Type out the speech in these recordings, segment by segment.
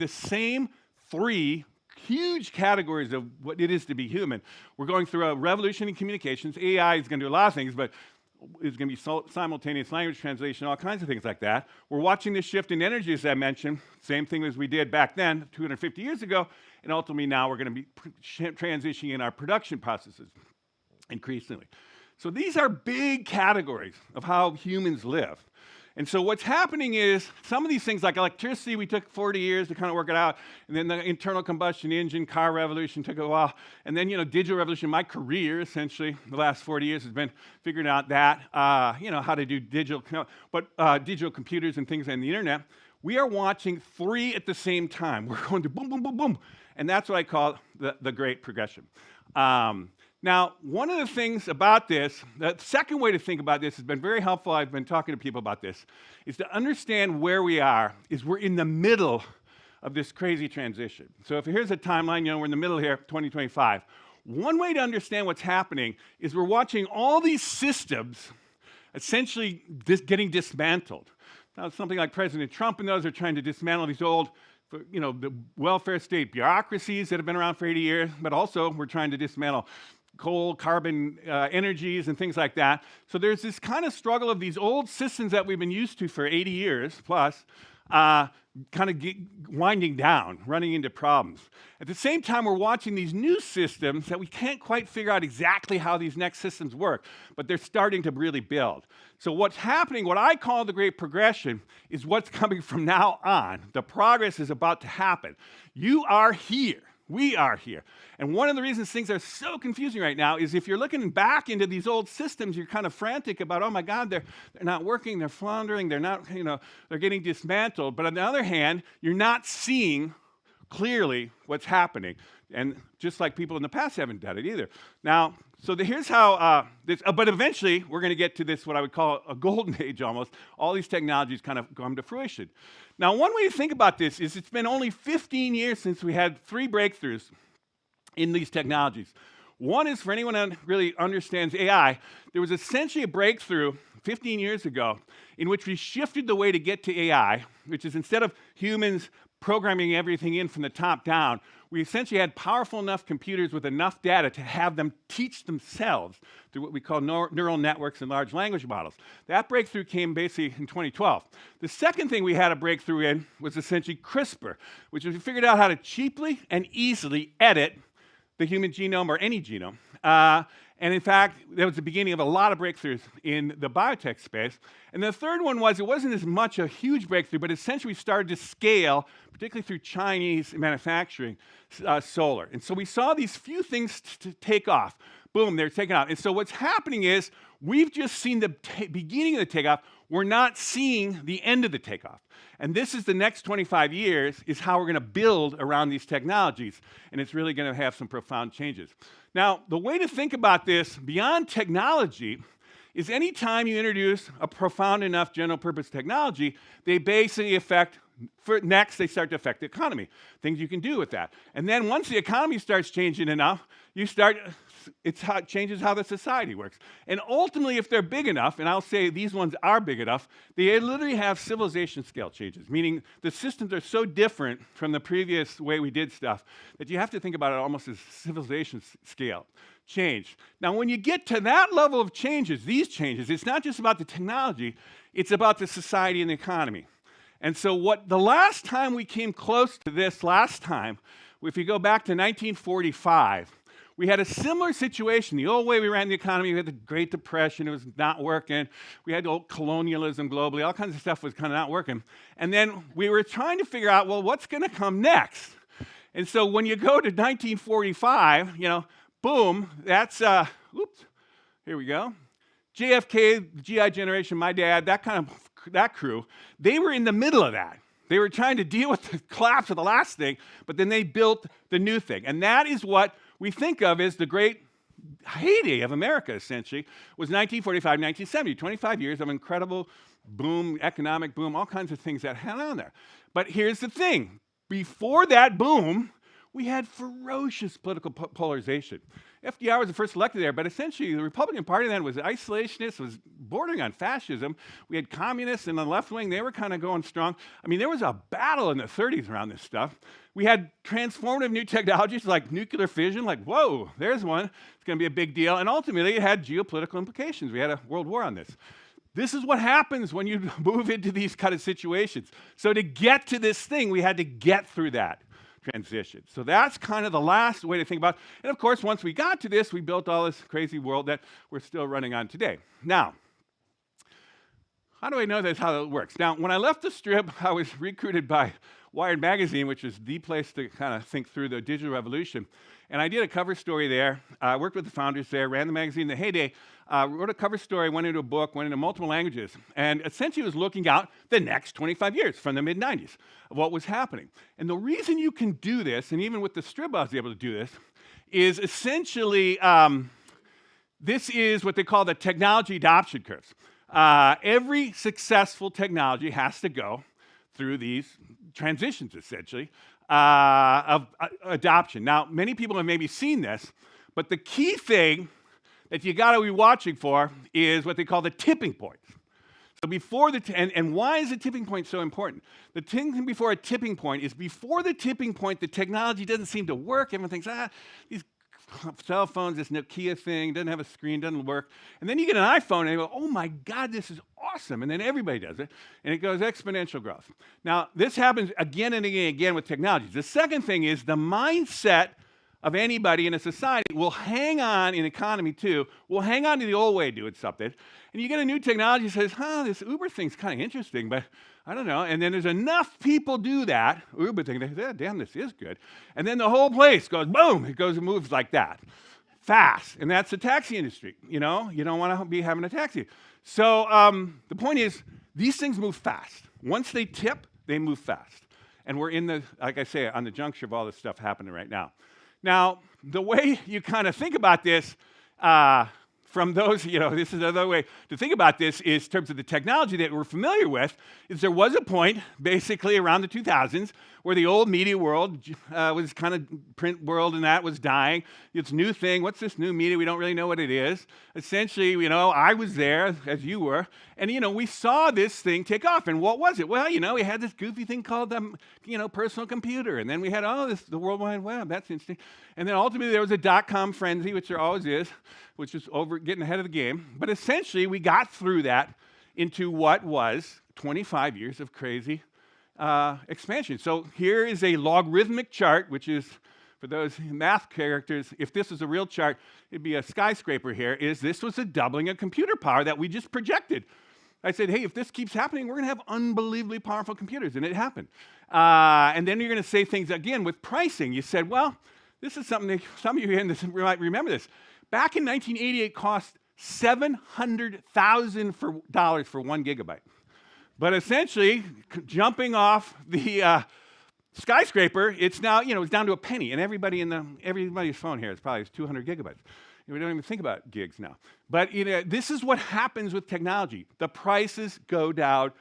the same three huge categories of what it is to be human. We're going through a revolution in communications. AI is going to do a lot of things, but it's going to be simultaneous language translation, all kinds of things like that. We're watching this shift in energy, as I mentioned, same thing as we did back then, 250 years ago, and ultimately now we're going to be transitioning in our production processes increasingly. So these are big categories of how humans live. And so what's happening is some of these things like electricity, we took 40 years to kind of work it out. And then the internal combustion engine car revolution took a while. And then, digital revolution, my career essentially, the last 40 years has been figuring out that, how to do digital computers and things on the internet. We are watching three at the same time. We're going to boom, boom, boom, boom. And that's what I call the great progression. Now, one of the things about this, the second way to think about this has been very helpful. I've been talking to people about this, is to understand where we are, is we're in the middle of this crazy transition. So if here's a timeline, we're in the middle here, 2025. One way to understand what's happening is we're watching all these systems essentially getting dismantled. Now, something like President Trump and those are trying to dismantle these old the welfare state bureaucracies that have been around for 80 years, but also we're trying to dismantle coal, carbon energies, and things like that. So there's this kind of struggle of these old systems that we've been used to for 80 years plus, kind of winding down, running into problems. At the same time, we're watching these new systems that we can't quite figure out exactly how these next systems work, but they're starting to really build. So what's happening, what I call the great progression, is what's coming from now on. The progress is about to happen. You are here. We are here. And one of the reasons things are so confusing right now is if you're looking back into these old systems, you're kind of frantic about, oh my God, they're not working, they're floundering, they're not, they're getting dismantled. But on the other hand, you're not seeing clearly what's happening. And just like people in the past haven't done it either. Now, so here's how but eventually we're going to get to this, what I would call a golden age almost. All these technologies kind of come to fruition. Now, one way to think about this is it's been only 15 years since we had three breakthroughs in these technologies. One is, for anyone who really understands AI, there was essentially a breakthrough 15 years ago in which we shifted the way to get to AI, which is instead of humans programming everything in from the top down, we essentially had powerful enough computers with enough data to have them teach themselves through what we call neural networks and large language models. That breakthrough came basically in 2012. The second thing we had a breakthrough in was essentially CRISPR, which is we figured out how to cheaply and easily edit the human genome or any genome. And in fact, that was the beginning of a lot of breakthroughs in the biotech space. And the third one was, it wasn't as much a huge breakthrough, but essentially we started to scale, particularly through Chinese manufacturing, solar. And so we saw these few things to take off. Boom, they're taking off. And so what's happening is, we've just seen the beginning of the takeoff. We're not seeing the end of the takeoff. And this is the next 25 years, is how we're going to build around these technologies. And it's really going to have some profound changes. Now, the way to think about this beyond technology is anytime you introduce a profound enough general purpose technology, they basically they start to affect the economy, things you can do with that. And then once the economy starts changing enough, it changes how the society works. And ultimately, if they're big enough, and I'll say these ones are big enough, they literally have civilization scale changes, meaning the systems are so different from the previous way we did stuff that you have to think about it almost as civilization scale change. Now, when you get to that level of changes, these changes, it's not just about the technology, it's about the society and the economy. And so the last time we came close to this if you go back to 1945, we had a similar situation. The old way we ran the economy, we had the Great Depression, it was not working. We had old colonialism globally, all kinds of stuff was kind of not working. And then we were trying to figure out, well, what's going to come next? And so when you go to 1945, boom, that's, here we go. JFK, the GI generation, my dad, that crew, they were in the middle of that. They were trying to deal with the collapse of the last thing, but then they built the new thing. And that is what we think of as the great heyday of America, essentially, was 1945, 1970, 25 years of incredible boom, economic boom, all kinds of things that had on there. But here's the thing. Before that boom, we had ferocious political polarization. FDR was the first elected there, but essentially the Republican Party then was isolationist, was bordering on fascism. We had communists in the left wing, they were kind of going strong. I mean, there was a battle in the 30s around this stuff. We had transformative new technologies like nuclear fission, like, whoa, there's one. It's going to be a big deal. And ultimately, it had geopolitical implications. We had a world war on this. This is what happens when you move into these kind of situations. So to get to this thing, we had to get through that transition. So that's kind of the last way to think about it. And of course, once we got to this, we built all this crazy world that we're still running on today. Now, how do I know that's how it works? Now, when I left the Strip, I was recruited by Wired Magazine, which is the place to kind of think through the digital revolution. And I did a cover story there. I worked with the founders there, ran the magazine in the heyday, wrote a cover story, went into a book, went into multiple languages, and essentially was looking out the next 25 years from the mid-90s of what was happening. And the reason you can do this, and even with the Strip I was able to do this, is essentially this is what they call the technology adoption curves. Every successful technology has to go through these transitions, essentially, of adoption. Now, many people have maybe seen this, but the key thing that you got to be watching for is what they call the tipping points. So before the, and why is the tipping point so important? The thing before a tipping point is before the tipping point, the technology doesn't seem to work. Everyone thinks, these cell phones, this Nokia thing, doesn't have a screen, doesn't work. And then you get an iPhone and you go, oh my God, this is awesome. And then everybody does it. And it goes exponential growth. Now, this happens again and again with technologies. The second thing is the mindset of anybody in a society will hang on, in economy too, will hang on to the old way of doing something. And you get a new technology that says, this Uber thing's kind of interesting, but I don't know. And then there's enough people do that, Uber thing, they say, damn, this is good. And then the whole place goes, boom, it goes and moves like that, fast. And that's the taxi industry, you know? You don't want to be having a taxi. So the point is, these things move fast. Once they tip, they move fast. And we're in the, like I say, on the juncture of all this stuff happening right now. Now, the way you kind of think about this, from those, this is another way to think about this is in terms of the technology that we're familiar with, is there was a point, basically around the 2000s, where the old media world was kind of print world and that was dying. It's a new thing. What's this new media? We don't really know what it is. Essentially, I was there, as you were, and, we saw this thing take off. And what was it? Well, we had this goofy thing called the, personal computer. And then we had, the World Wide Web. That's interesting. And then ultimately there was a dot-com frenzy, which there always is, which is getting ahead of the game. But essentially, we got through that into what was 25 years of crazy expansion. So here is a logarithmic chart, which is, for those math characters, if this was a real chart, it'd be a skyscraper here, this was a doubling of computer power that we just projected. I said, hey, if this keeps happening, we're going to have unbelievably powerful computers, and it happened. And then you're going to say things, again, with pricing. You said, well, this is something that some of you in this might remember this. Back in 1988, it cost $700,000 for 1 gigabyte. But essentially, jumping off the skyscraper, it's now, it's down to a penny. And everybody's phone here is probably 200 gigabytes. We don't even think about gigs now. But this is what happens with technology. The prices go down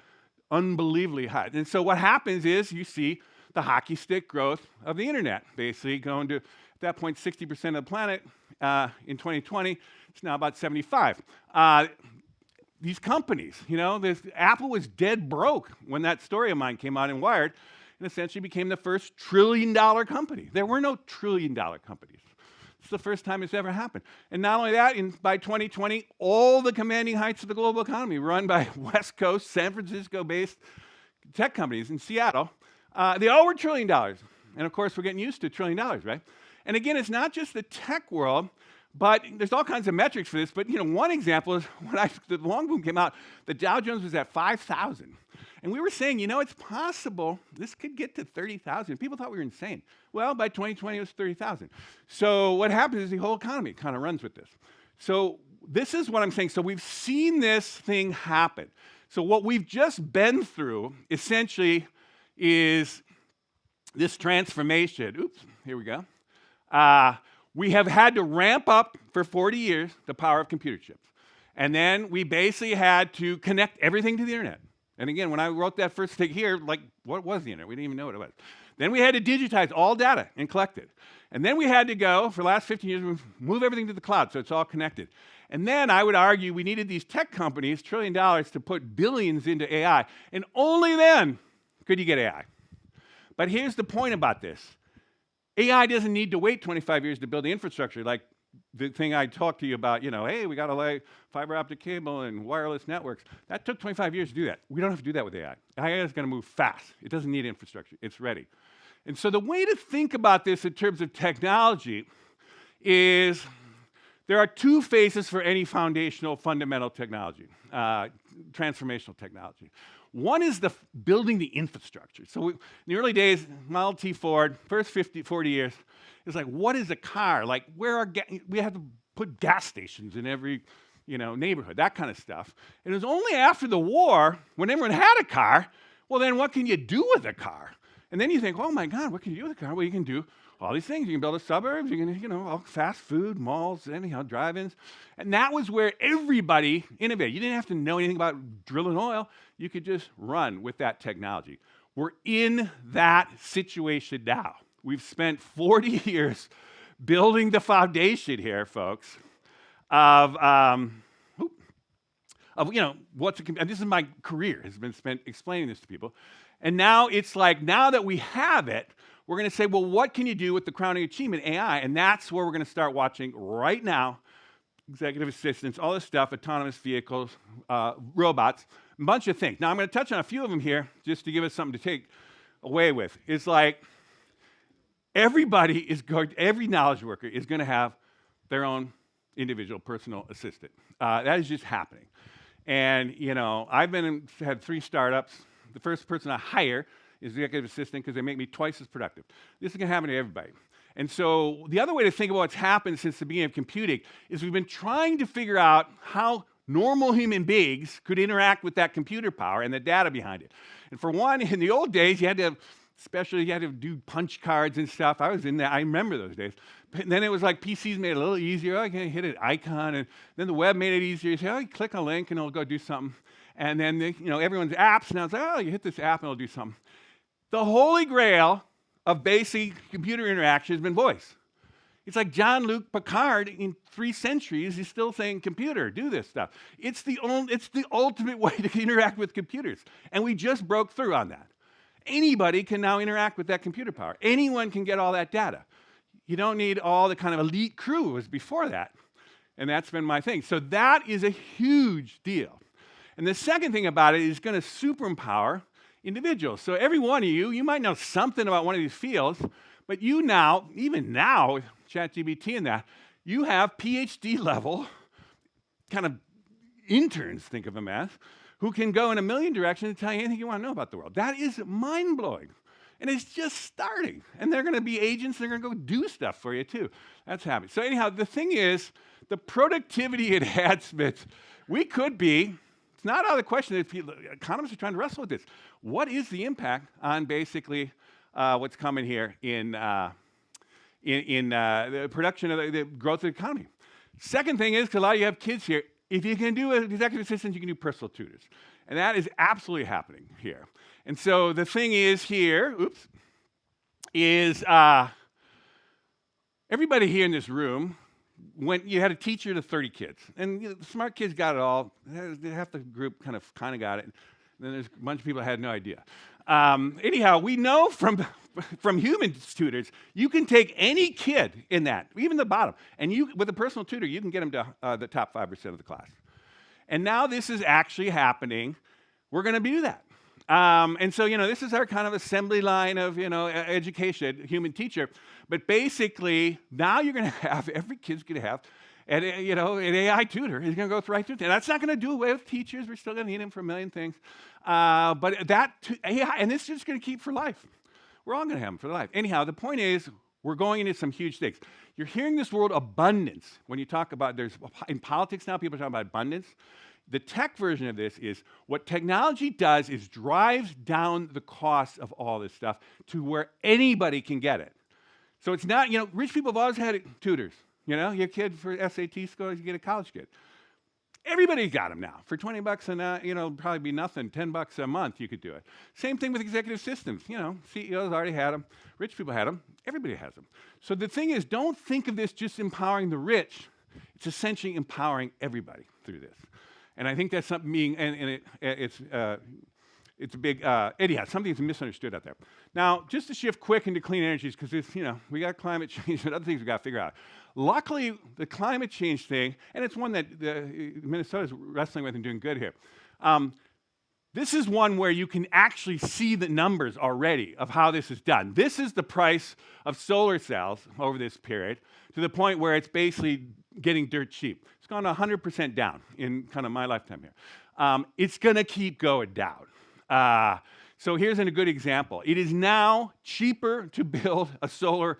unbelievably high. And so what happens is you see the hockey stick growth of the internet, basically going to, at that point, 60% of the planet. In 2020, it's now about 75. These companies, Apple was dead broke when that story of mine came out in Wired, and essentially became the first trillion-dollar company. There were no trillion-dollar companies. It's the first time it's ever happened. And not only that, by 2020, all the commanding heights of the global economy run by West Coast, San Francisco-based tech companies in Seattle, they all were $1 trillion. And of course, we're getting used to $1 trillion, right? And again, it's not just the tech world, but there's all kinds of metrics for this. But one example is when the long boom came out, the Dow Jones was at 5,000. And we were saying, it's possible this could get to 30,000. People thought we were insane. Well, by 2020, it was 30,000. So what happens is the whole economy kind of runs with this. So this is what I'm saying. So we've seen this thing happen. So what we've just been through, essentially, is this transformation. Oops, here we go. We have had to ramp up for 40 years the power of computer chips. And then we basically had to connect everything to the internet. And again, when I wrote that first thing here, what was the internet? We didn't even know what it was. Then we had to digitize all data and collect it. And then we had to go, for the last 15 years, move everything to the cloud so it's all connected. And then I would argue we needed these tech companies, $1 trillion, to put billions into AI. And only then could you get AI. But here's the point about this. AI doesn't need to wait 25 years to build the infrastructure like the thing I talked to you about, hey, we got to lay fiber optic cable and wireless networks. That took 25 years to do that. We don't have to do that with AI. AI is going to move fast. It doesn't need infrastructure. It's ready. And so the way to think about this in terms of technology is there are two phases for any foundational, fundamental technology, transformational technology. One is building the infrastructure. So in the early days, Model T Ford, first 40 years, it's like, what is a car? Like, we have to put gas stations in every neighborhood, that kind of stuff. And it was only after the war, when everyone had a car, well, then what can you do with a car? And then you think, oh my God, what can you do with a car? Well, you can do all these things. You can build a suburbs, you can, all fast food, malls, anyhow, drive-ins. And that was where everybody innovated. You didn't have to know anything about drilling oil. You could just run with that technology. We're in that situation now. We've spent 40 years building the foundation here, folks, of what's and this is my career, has been spent explaining this to people. And now it's like, now that we have it, we're going to say, well, what can you do with the crowning achievement, AI? And that's where we're going to start watching right now. Executive assistants, all this stuff, autonomous vehicles, robots, a bunch of things. Now, I'm going to touch on a few of them here just to give us something to take away with. It's like every knowledge worker is going to have their own individual personal assistant. That is just happening. And, I've had 3 startups. The first person I hire is the executive assistant because they make me twice as productive. This is going to happen to everybody. And so the other way to think about what's happened since the beginning of computing is we've been trying to figure out how normal human beings could interact with that computer power and the data behind it. And for one, in the old days, you had to do punch cards and stuff. I was in there. I remember those days. But then it was like PCs made it a little easier. Oh, you can hit an icon, and then the web made it easier. You say, oh, you click a link, and it'll go do something. And then everyone's apps now. It's like, oh, you hit this app, and it'll do something. The holy grail of basic computer interaction has been voice. It's like Jean-Luc Picard in 3 centuries is still saying, computer, do this stuff. It's the ultimate way to interact with computers. And we just broke through on that. Anybody can now interact with that computer power. Anyone can get all that data. You don't need all the kind of elite crew was before that. And that's been my thing. So that is a huge deal. And the second thing about it is going to super empower individuals. So every one of you might know something about one of these fields, but you now, even now, with ChatGPT and that, you have PhD level kind of interns, think of them as, who can go in a million directions and tell you anything you want to know about the world. That is mind-blowing. And it's just starting. And they're going to be agents. They're going to go do stuff for you, too. That's happening. So anyhow, the thing is, the productivity enhancements, we could be, it's not out of the question that economists are trying to wrestle with this. What is the impact on basically what's coming here in the production of the growth of the economy? Second thing is, because a lot of you have kids here, if you can do executive assistants, you can do personal tutors. And that is absolutely happening here. And so the thing is here, is everybody here in this room, when you had a teacher to 30 kids, and the smart kids got it all, half the group kind of got it, and then there's a bunch of people that had no idea. Anyhow, we know from human tutors, you can take any kid in that, even the bottom, and with a personal tutor, you can get them to the top 5% of the class. And now this is actually happening. We're going to do that. And so, this is our kind of assembly line of, education, human teacher. But basically, now you're going to have, every kid's going to have, an AI tutor. He's going to go right through it. And that's not going to do away with teachers. We're still going to need them for a million things. But that, AI, and this is just going to keep for life. We're all going to have them for life. Anyhow, the point is, we're going into some huge things. You're hearing this word abundance. When you talk about, in politics now, people are talking about abundance. The tech version of this is what technology does is drives down the cost of all this stuff to where anybody can get it. So it's not, rich people have always had tutors. Your kid for SAT scores, you get a college kid. Everybody's got them now. For 20 bucks an hour, probably be nothing. 10 bucks a month, you could do it. Same thing with executive systems. CEOs already had them. Rich people had them. Everybody has them. So the thing is, don't think of this just empowering the rich. It's essentially empowering everybody through this. And I think that's something being, it's a big, anyhow, something that's misunderstood out there. Now, just to shift quick into clean energies, because we got climate change and other things we got to figure out. Luckily, the climate change thing, and it's one that Minnesota's wrestling with and doing good here. This is one where you can actually see the numbers already of how this is done. This is the price of solar cells over this period, to the point where it's basically getting dirt cheap. It's gone 100% down in kind of my lifetime here. It's going to keep going down. So here's a good example. It is now cheaper to build a solar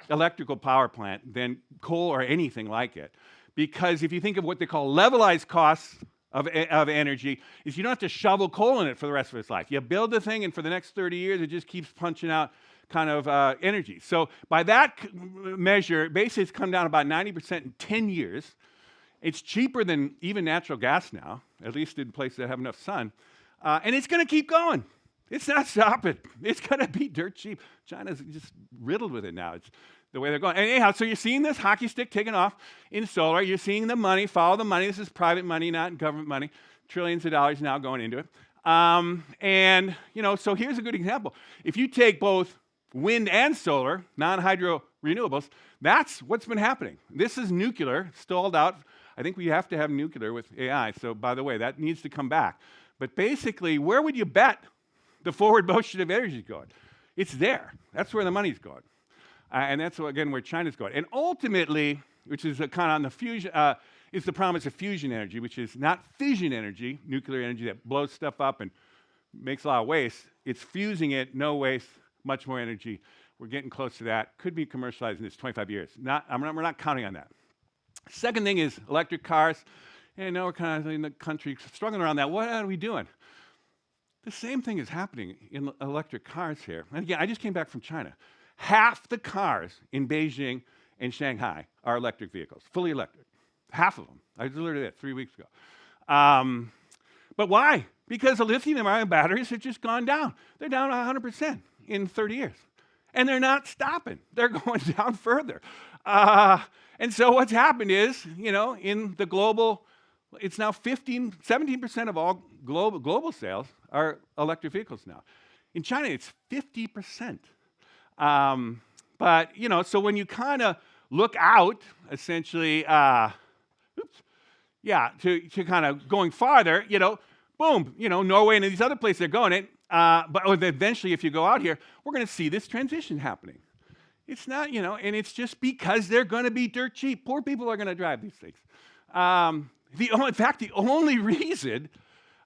electrical power plant than coal or anything like it. Because if you think of what they call levelized costs of energy, is you don't have to shovel coal in it for the rest of its life. You build the thing, and for the next 30 years, it just keeps punching out kind of energy. So by that measure, basically it's come down about 90% in 10 years. It's cheaper than even natural gas now, at least in places that have enough sun. And it's going to keep going. It's not stopping. It's going to be dirt cheap. China's just riddled with it now. It's the way they're going. And anyhow, so you're seeing this hockey stick taking off in solar. You're seeing the money, follow the money. This is private money, not government money. Trillions of dollars now going into it. So here's a good example. If you take both wind and solar, non-hydro renewables, that's what's been happening. This is nuclear, stalled out. I think we have to have nuclear with AI. So by the way, that needs to come back. But basically, where would you bet the forward motion of energy is going? It's there. That's where the money's going. And that's, again, where China's going. And ultimately, which is kind of on the fusion, is the promise of fusion energy, which is not fission energy, nuclear energy that blows stuff up and makes a lot of waste. It's fusing it, no waste, much more energy. We're getting close to that. Could be commercialized in this 25 years. We're not counting on that. Second thing is electric cars. And now we're kind of in the country struggling around that. What are we doing? The same thing is happening in electric cars here. And again, I just came back from China. Half the cars in Beijing and Shanghai are electric vehicles, fully electric. Half of them. I delivered that 3 weeks ago. But why? Because the lithium-ion batteries have just gone down. They're down 100% in 30 years. And they're not stopping. They're going down further. And so what's happened is, in the global, it's now 17% of all global sales are electric vehicles now. In China, it's 50%. So when you kind of look out, essentially, to kind of going farther, boom, Norway and these other places are going it. But eventually, if you go out here, we're going to see this transition happening. It's not, and it's just because they're going to be dirt cheap. Poor people are going to drive these things. In fact, the only reason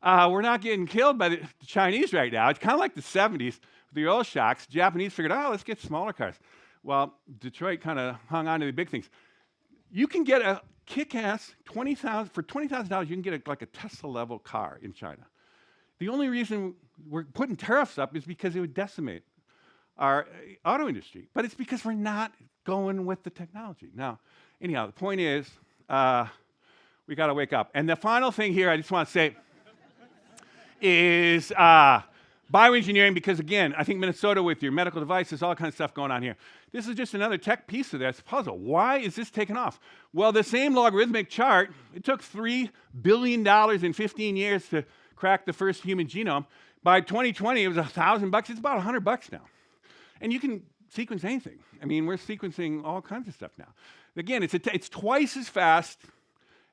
we're not getting killed by the Chinese right now, it's kind of like the 70s with the oil shocks. The Japanese figured, let's get smaller cars. Well, Detroit kind of hung on to the big things. You can get a kick-ass for $20,000, you can get like a Tesla-level car in China. The only reason we're putting tariffs up is because it would decimate our auto industry. But it's because we're not going with the technology. Now, anyhow, the point is, we got to wake up. And the final thing here I just want to say is bioengineering, because again, I think Minnesota with your medical devices, all kinds of stuff going on here. This is just another tech piece of this puzzle. Why is this taking off? Well, the same logarithmic chart, it took $3 billion in 15 years to crack the first human genome. By 2020, it was $1,000. It's about $100 now. And you can sequence anything. I mean, we're sequencing all kinds of stuff now. Again, it's twice as fast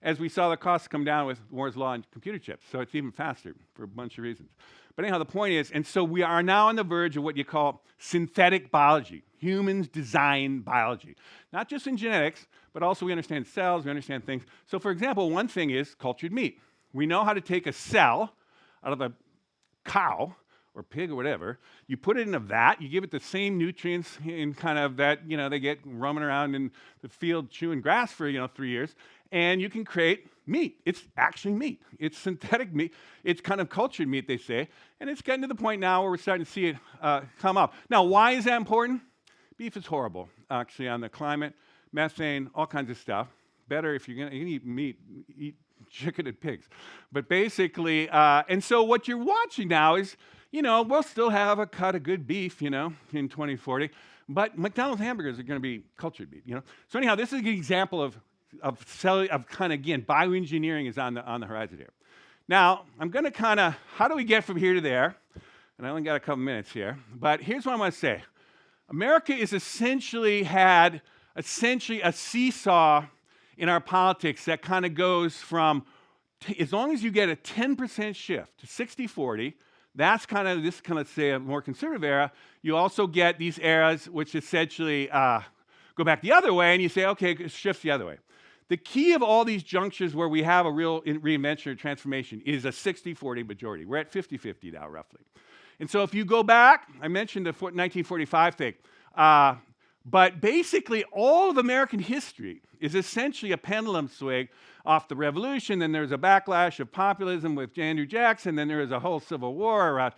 as we saw the costs come down with Moore's law and computer chips. So it's even faster for a bunch of reasons. But anyhow, the point is, and so we are now on the verge of what you call synthetic biology, humans design biology. Not just in genetics, but also we understand cells, we understand things. So for example, one thing is cultured meat. We know how to take a cell out of a cow or pig or whatever, you put it in a vat, you give it the same nutrients in kind of that, they get roaming around in the field chewing grass for, 3 years, and you can create meat. It's actually meat. It's synthetic meat. It's kind of cultured meat, they say, and it's getting to the point now where we're starting to see it come up. Now, why is that important? Beef is horrible, actually, on the climate, methane, all kinds of stuff. Better if you're going to eat meat, eat chicken and pigs. But basically, and so what you're watching now is, we'll still have a cut of good beef, in 2040, but McDonald's hamburgers are going to be cultured beef, So anyhow, this is an example of kind of, again, bioengineering is on the horizon here. Now, I'm going to how do we get from here to there? And I only got a couple minutes here, but here's what I want to say. America is essentially a seesaw in our politics that kind of goes from, as long as you get a 10% shift to 60-40, that's this say a more conservative era. You also get these eras which essentially go back the other way, and you say, okay, it shifts the other way. The key of all these junctures where we have a real reinvention or transformation is a 60-40 majority. We're at 50-50 now, roughly. And so if you go back, I mentioned the 1945 thing, but basically all of American history is essentially a pendulum swing off the revolution. Then there's a backlash of populism with Andrew Jackson. Then there was a whole civil war around,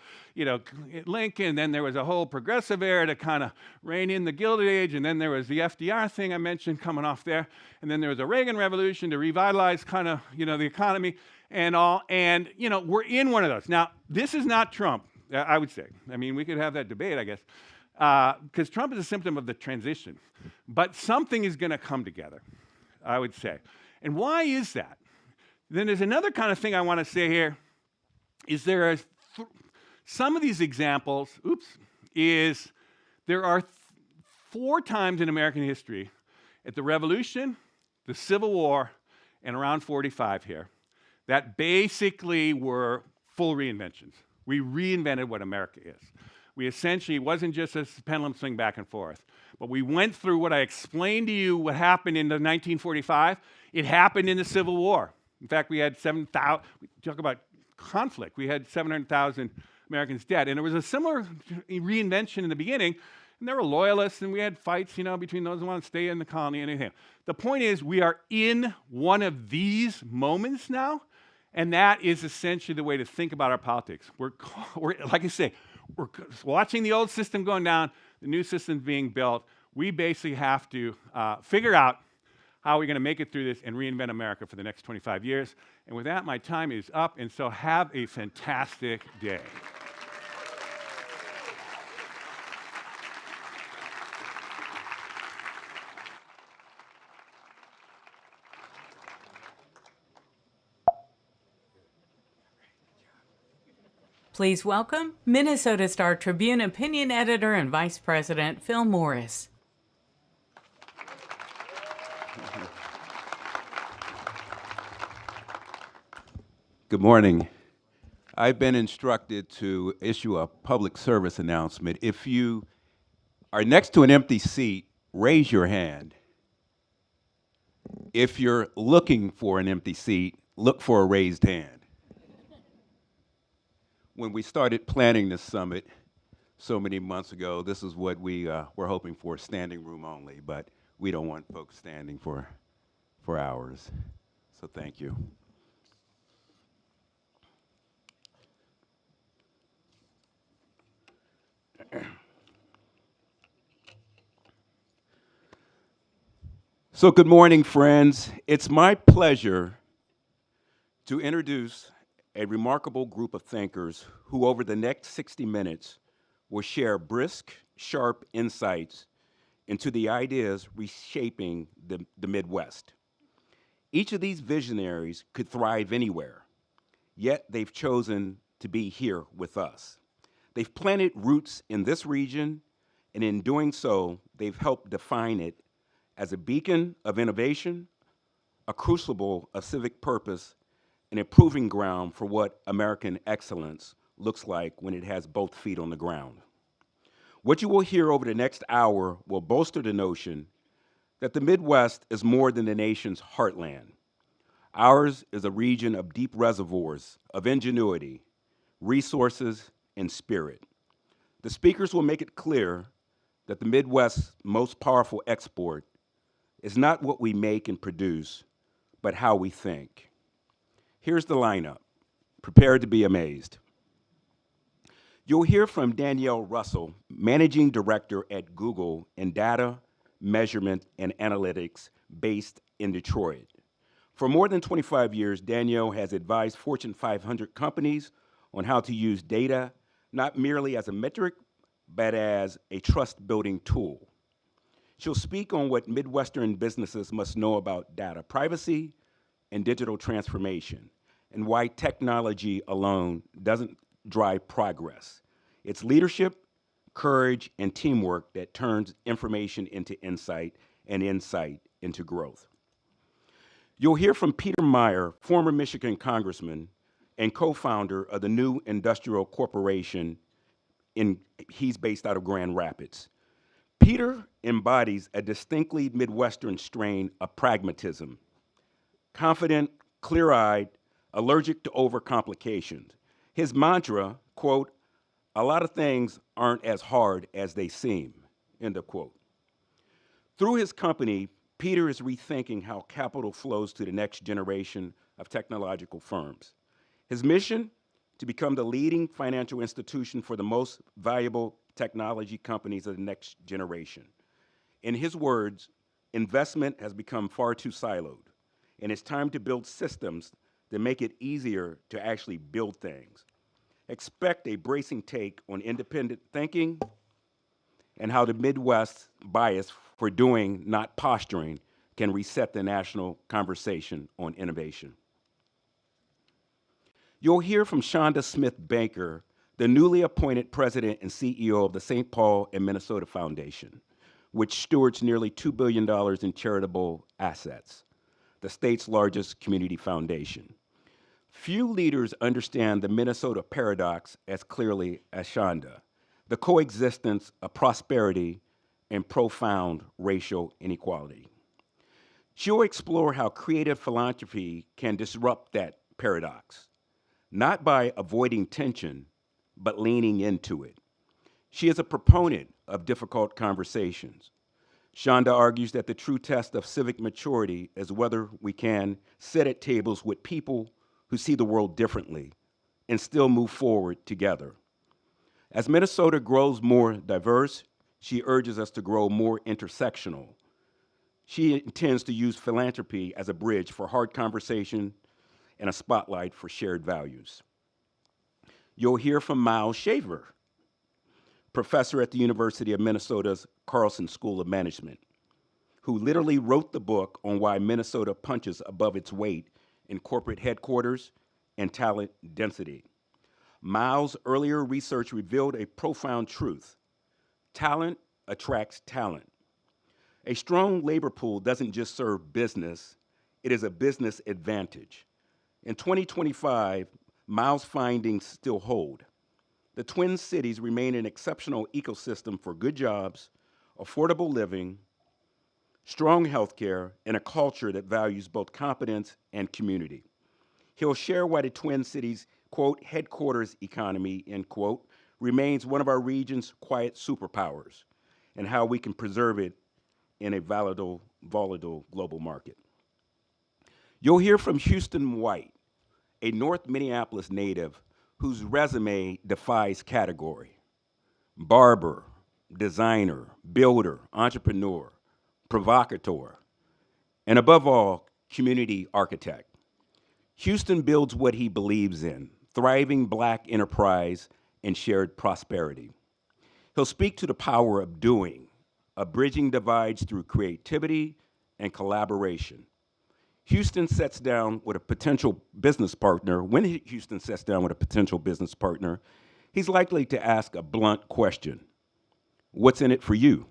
Lincoln. Then there was a whole progressive era to kind of rein in the Gilded Age. And then there was the FDR thing I mentioned coming off there. And then there was a Reagan revolution to revitalize the economy and all. And, we're in one of those. Now, this is not Trump, I would say. I mean, we could have that debate, I guess. Because Trump is a symptom of the transition. But something is going to come together, I would say. And why is that? Then there's another kind of thing I want to say here, is there are some of these examples, there are 4 times in American history, at the Revolution, the Civil War, and around 45 here, that basically were full reinventions. We reinvented what America is. We essentially, it wasn't just a pendulum swing back and forth, but we went through what I explained to you, what happened in the 1945. It happened in the Civil War. In fact, we had 7,000, talk about conflict, we had 700,000 Americans dead. And there was a similar reinvention in the beginning, and there were loyalists, and we had fights, between those who want to stay in the colony and anything. The point is, we are in one of these moments now, and that is essentially the way to think about our politics. We're like I say, we're watching the old system going down, the new system being built. We basically have to figure out how we're going to make it through this and reinvent America for the next 25 years. And with that, my time is up, and so have a fantastic day. Please welcome Minnesota Star Tribune opinion editor and Vice President Phil Morris. Good morning. I've been instructed to issue a public service announcement. If you are next to an empty seat, raise your hand. If you're looking for an empty seat, look for a raised hand. When we started planning this summit so many months ago, this is what we were hoping for, standing room only, but we don't want folks standing for hours. So thank you. So good morning, friends. It's my pleasure to introduce a remarkable group of thinkers who over the next 60 minutes will share brisk, sharp insights into the ideas reshaping the Midwest. Each of these visionaries could thrive anywhere, yet they've chosen to be here with us. They've planted roots in this region, and in doing so, they've helped define it as a beacon of innovation, a crucible of civic purpose, and a proving ground for what American excellence looks like when it has both feet on the ground. What you will hear over the next hour will bolster the notion that the Midwest is more than the nation's heartland. Ours is a region of deep reservoirs of ingenuity, resources, and spirit. The speakers will make it clear that the Midwest's most powerful export is not what we make and produce, but how we think. Here's the lineup. Prepare to be amazed. You'll hear from Danielle Russell, Managing Director at Google in data, measurement, and analytics based in Detroit. For more than 25 years, Danielle has advised Fortune 500 companies on how to use data not merely as a metric, but as a trust-building tool. She'll speak on what Midwestern businesses must know about data privacy and digital transformation, and why technology alone doesn't drive progress. It's leadership, courage, and teamwork that turns information into insight and insight into growth. You'll hear from Peter Meyer, former Michigan congressman and co-founder of the New Industrial Corporation. He's based out of Grand Rapids. Peter embodies a distinctly Midwestern strain of pragmatism, confident, clear-eyed, allergic to overcomplications. His mantra, quote, "A lot of things aren't as hard as they seem," end of quote. Through his company, Peter is rethinking how capital flows to the next generation of technological firms. His mission, to become the leading financial institution for the most valuable technology companies of the next generation. In his words, investment has become far too siloed, and it's time to build systems that make it easier to actually build things. Expect a bracing take on independent thinking and how the Midwest's bias for doing, not posturing, can reset the national conversation on innovation. You'll hear from Shonda Smith Baker, the newly appointed president and CEO of the St. Paul and Minnesota Foundation, which stewards nearly $2 billion in charitable assets, the state's largest community foundation. Few leaders understand the Minnesota paradox as clearly as Shonda, the coexistence of prosperity and profound racial inequality. She'll explore how creative philanthropy can disrupt that paradox, not by avoiding tension, but leaning into it. She is a proponent of difficult conversations. Shonda argues that the true test of civic maturity is whether we can sit at tables with people who see the world differently and still move forward together. As Minnesota grows more diverse, she urges us to grow more intersectional. She intends to use philanthropy as a bridge for hard conversation and a spotlight for shared values. You'll hear from Miles Shaver, professor at the University of Minnesota's Carlson School of Management, who literally wrote the book on why Minnesota punches above its weight in corporate headquarters and talent density. Miles' earlier research revealed a profound truth. Talent attracts talent. A strong labor pool doesn't just serve business, it is a business advantage. In 2025, Miles' findings still hold. The Twin Cities remain an exceptional ecosystem for good jobs, affordable living, strong healthcare, and a culture that values both competence and community. He'll share why the Twin Cities, quote, headquarters economy, end quote, remains one of our region's quiet superpowers, and how we can preserve it in a volatile global market. You'll hear from Houston White, a North Minneapolis native whose resume defies category. Barber, designer, builder, entrepreneur, provocateur, and above all, community architect. Houston builds what he believes in, thriving Black enterprise and shared prosperity. He'll speak to the power of doing, of bridging divides through creativity and collaboration. Houston sets down with a potential business partner. When Houston sets down with a potential business partner, he's likely to ask a blunt question. What's in it for you?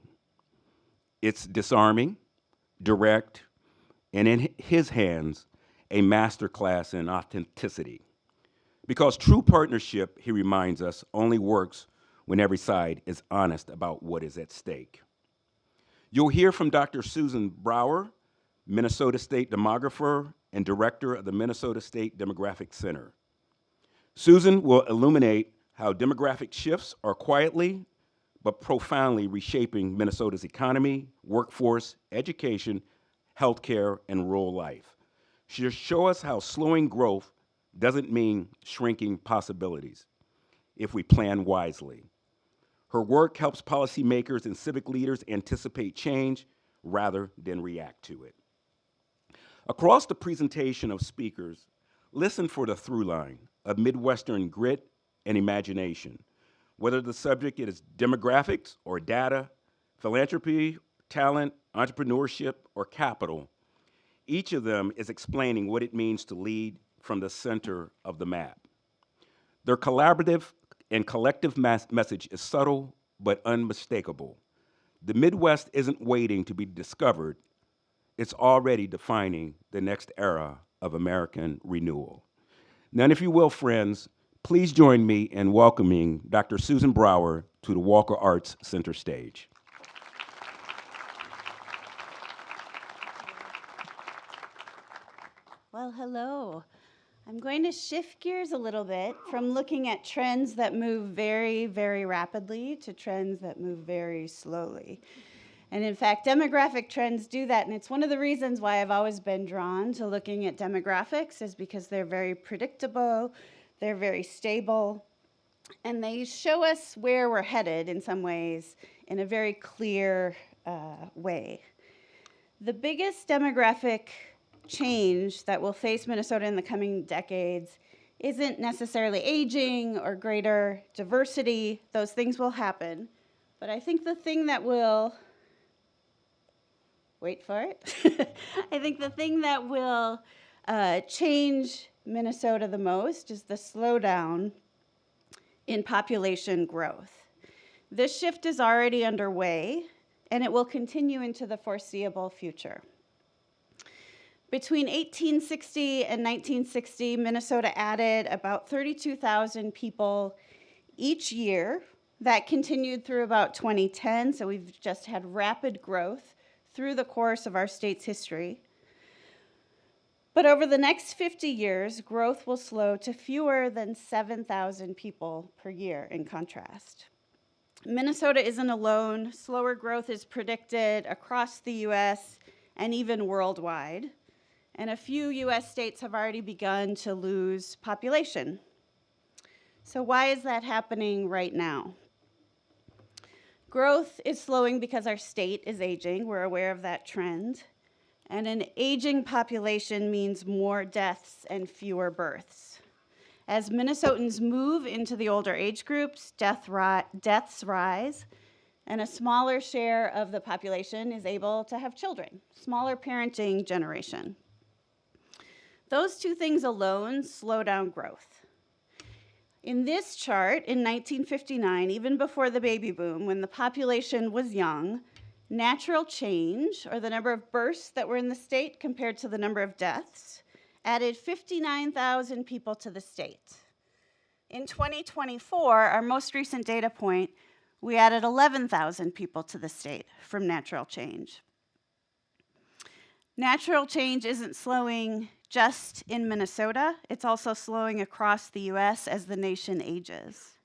It's disarming, direct, and in his hands, a masterclass in authenticity. Because true partnership, he reminds us, only works when every side is honest about what is at stake. You'll hear from Dr. Susan Brower, Minnesota State demographer and director of the Minnesota State Demographic Center. Susan will illuminate how demographic shifts are quietly but profoundly reshaping Minnesota's economy, workforce, education, healthcare, and rural life. She'll show us how slowing growth doesn't mean shrinking possibilities if we plan wisely. Her work helps policymakers and civic leaders anticipate change rather than react to it. Across the presentation of speakers, listen for the through line of Midwestern grit and imagination, whether the subject is demographics or data, philanthropy, talent, entrepreneurship, or capital. Each of them is explaining what it means to lead from the center of the map. Their collaborative and collective message is subtle but unmistakable. The Midwest isn't waiting to be discovered, it's already defining the next era of American renewal. Now, if you will, friends, please join me in welcoming Dr. Susan Brower to the Walker Arts Center stage. Well, hello. I'm going to shift gears a little bit from looking at trends that move very, very rapidly to trends that move very slowly. And in fact, demographic trends do that, and it's one of the reasons why I've always been drawn to looking at demographics, is because they're very predictable, they're very stable, and they show us where we're headed in some ways in a very clear way. The biggest demographic change that will face Minnesota in the coming decades isn't necessarily aging or greater diversity. Those things will happen. But I think the thing that will, wait for it, I think the thing that will change Minnesota the most is the slowdown in population growth. This shift is already underway, and it will continue into the foreseeable future. Between 1860 and 1960, Minnesota added about 32,000 people each year. That continued through about 2010, so we've just had rapid growth through the course of our state's history. But over the next 50 years, growth will slow to fewer than 7,000 people per year in contrast. Minnesota isn't alone. Slower growth is predicted across the US and even worldwide. And a few US states have already begun to lose population. So why is that happening right now? Growth is slowing because our state is aging. We're aware of that trend. And an aging population means more deaths and fewer births. As Minnesotans move into the older age groups, deaths rise, and a smaller share of the population is able to have children, smaller parenting generation. Those two things alone slow down growth. In this chart, in 1959, even before the baby boom, when the population was young, natural change, or the number of births that were in the state compared to the number of deaths, added 59,000 people to the state. In 2024, our most recent data point, we added 11,000 people to the state from natural change. Natural change isn't slowing just in Minnesota, it's also slowing across the US as the nation ages.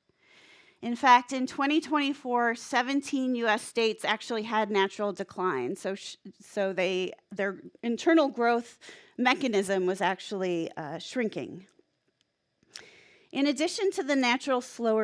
In fact, in 2024, 17 US states actually had natural decline, so their internal growth mechanism was actually shrinking. In addition to the natural slower